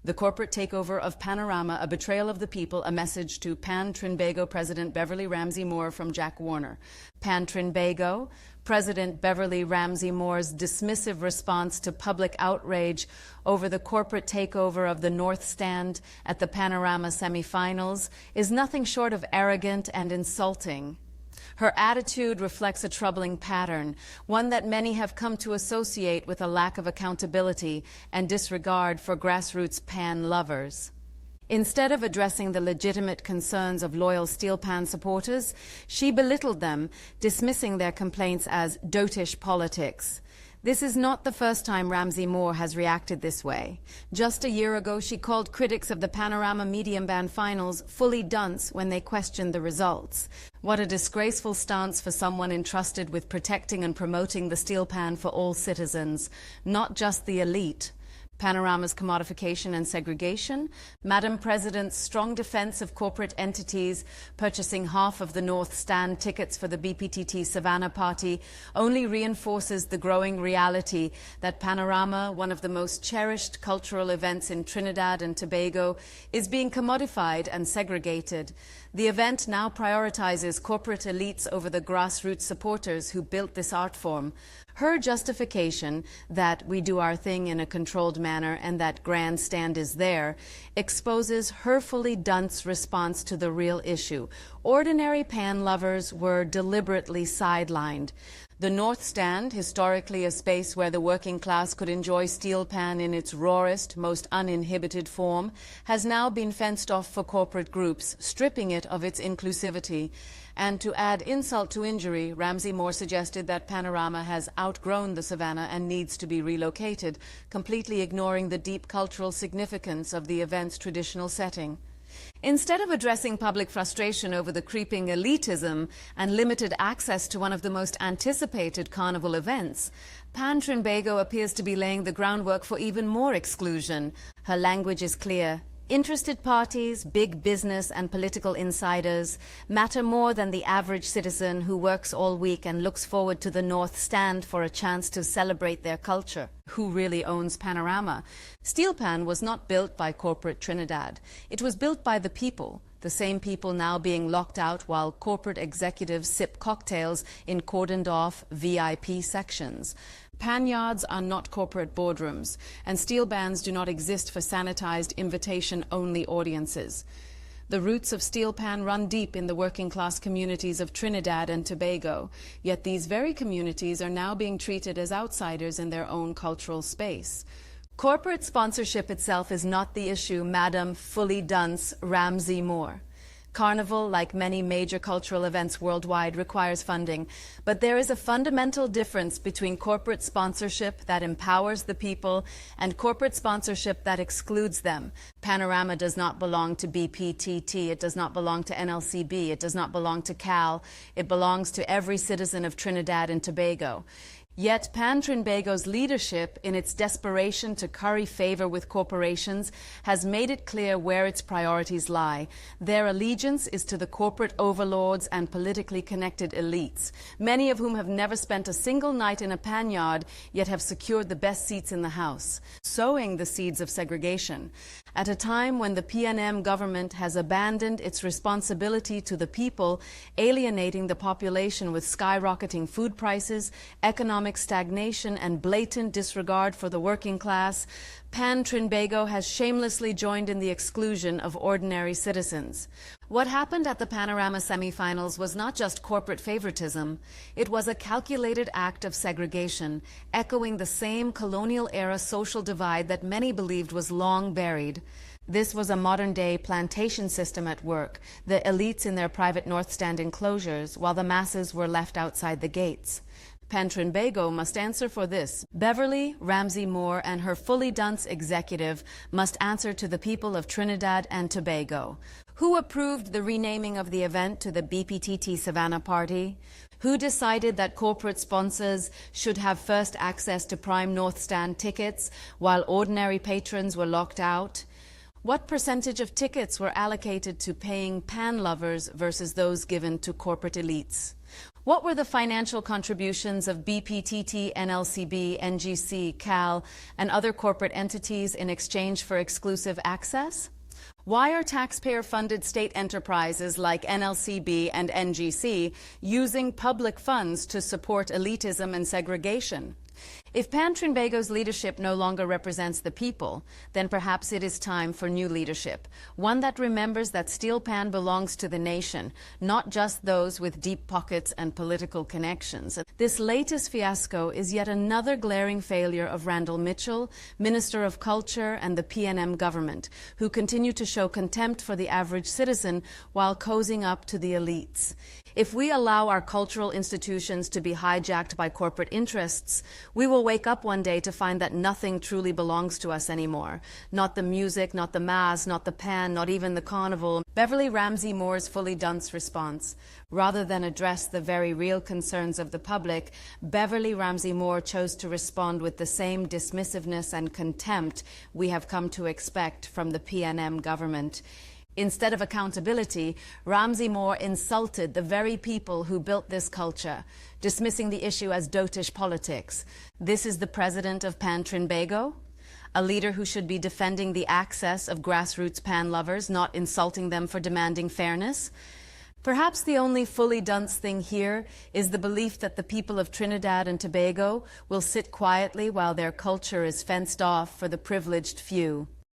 The corporate takeover of Panorama, a betrayal of the people, a message to Trinbago President Beverly Ramsey Moore from Jack Warner. Trinbago, President Beverly Ramsey Moore's dismissive response to public outrage over the corporate takeover of the North Stand at the Panorama semifinals is nothing short of arrogant and insulting. Her attitude reflects a troubling pattern, one that many have come to associate with a lack of accountability and disregard for grassroots pan lovers. Instead of addressing the legitimate concerns of loyal steel pan supporters, she belittled them, dismissing their complaints as dotish politics. This is not the first time Ramsey Moore has reacted this way. Just a year ago, she called critics of the Panorama medium band finals fully dunce when they questioned the results. What a disgraceful stance for someone entrusted with protecting and promoting the steel pan for all citizens, not just the elite. Panorama's commodification and segregation, Madam President's strong defense of corporate entities purchasing half of the North Stand tickets for the BPTT Savannah Party only reinforces the growing reality that Panorama, one of the most cherished cultural events in Trinidad and Tobago, is being commodified and segregated. The event now prioritizes corporate elites over the grassroots supporters who built this art form. Her justification that we do our thing in a controlled manner and that grandstand is there exposes her fully dunce response to the real issue. Ordinary pan lovers were deliberately sidelined. The North Stand, historically a space where the working class could enjoy steel pan in its rawest, most uninhibited form, has now been fenced off for corporate groups, stripping it of its inclusivity. And to add insult to injury, Ramsey Moore suggested that Panorama has outgrown the Savannah and needs to be relocated, completely ignoring the deep cultural significance of the event's traditional setting. Instead of addressing public frustration over the creeping elitism and limited access to one of the most anticipated carnival events, Trinbago appears to be laying the groundwork for even more exclusion. Her language is clear. Interested parties, big business, and political insiders matter more than the average citizen who works all week and looks forward to the North Stand for a chance to celebrate their culture. Who really owns Panorama? Steel pan was not built by corporate Trinidad. It was built by the people, the same people now being locked out while corporate executives sip cocktails in cordoned-off VIP sections. Pan yards are not corporate boardrooms, and steel bands do not exist for sanitized invitation-only audiences. The roots of steel pan run deep in the working-class communities of Trinidad and Tobago, yet these very communities are now being treated as outsiders in their own cultural space. Corporate sponsorship itself is not the issue, Madam Fully Dunce Ramsey Moore. Carnival, like many major cultural events worldwide, requires funding, but there is a fundamental difference between corporate sponsorship that empowers the people and corporate sponsorship that excludes them. Panorama does not belong to BPTT, it does not belong to NLCB, it does not belong to CAL, it belongs to every citizen of Trinidad and Tobago. Yet Trinbago's leadership, in its desperation to curry favor with corporations, has made it clear where its priorities lie. Their allegiance is to the corporate overlords and politically connected elites, many of whom have never spent a single night in a pan yard, yet have secured the best seats in the House, sowing the seeds of segregation. At a time when the PNM government has abandoned its responsibility to the people, alienating the population with skyrocketing food prices, economic stagnation, and blatant disregard for the working class, Trinbago has shamelessly joined in the exclusion of ordinary citizens. What happened at the Panorama semifinals was not just corporate favoritism, it was a calculated act of segregation, echoing the same colonial-era social divide that many believed was long buried. This was a modern-day plantation system at work, the elites in their private North Stand enclosures, while the masses were left outside the gates. Trinbago must answer for this. Beverly Ramsey Moore and her fully dunce executive must answer to the people of Trinidad and Tobago. Who approved the renaming of the event to the BPTT Savannah Party? Who decided that corporate sponsors should have first access to prime North Stand tickets while ordinary patrons were locked out? What percentage of tickets were allocated to paying pan lovers versus those given to corporate elites? What were the financial contributions of BPTT, NLCB, NGC, CAL, and other corporate entities in exchange for exclusive access? Why are taxpayer-funded state enterprises like NLCB and NGC using public funds to support elitism and segregation? If Pan Trinbago's leadership no longer represents the people, then perhaps it is time for new leadership, one that remembers that steel pan belongs to the nation, not just those with deep pockets and political connections. This latest fiasco is yet another glaring failure of Randall Mitchell, Minister of Culture, and the PNM government, who continue to show contempt for the average citizen while cozying up to the elites. If we allow our cultural institutions to be hijacked by corporate interests, we will wake up one day to find that nothing truly belongs to us anymore. Not the music, not the mass, not the pan, not even the carnival. Beverly Ramsey Moore's fully dunce response. Rather than address the very real concerns of the public, Beverly Ramsey Moore chose to respond with the same dismissiveness and contempt we have come to expect from the PNM government. Instead of accountability, Ramsey Moore insulted the very people who built this culture, dismissing the issue as dotish politics. This is the president of Pan Trinbago, a leader who should be defending the access of grassroots pan lovers, not insulting them for demanding fairness. Perhaps the only fully dunce thing here is the belief that the people of Trinidad and Tobago will sit quietly while their culture is fenced off for the privileged few.